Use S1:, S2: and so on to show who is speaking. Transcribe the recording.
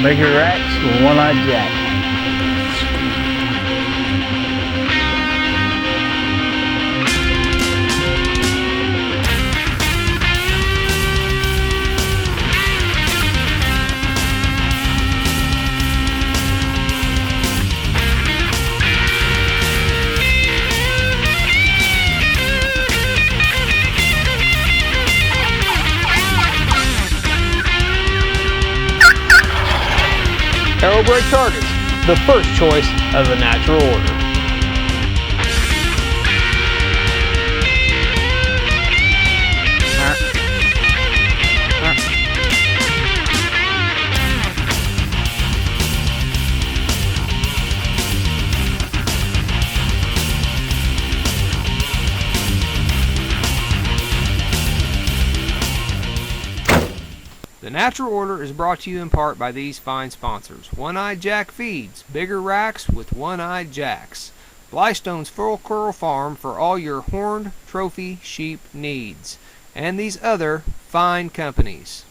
S1: bigger racks with one-eyed jack. Arrow brake targets, the first choice of the natural order.
S2: The Natural Order is brought to you in part by these fine sponsors. One-Eyed Jack Feeds, bigger racks with one-eyed jacks. Blystone's Full Curl Farm for all your horned trophy sheep needs. And these other fine companies.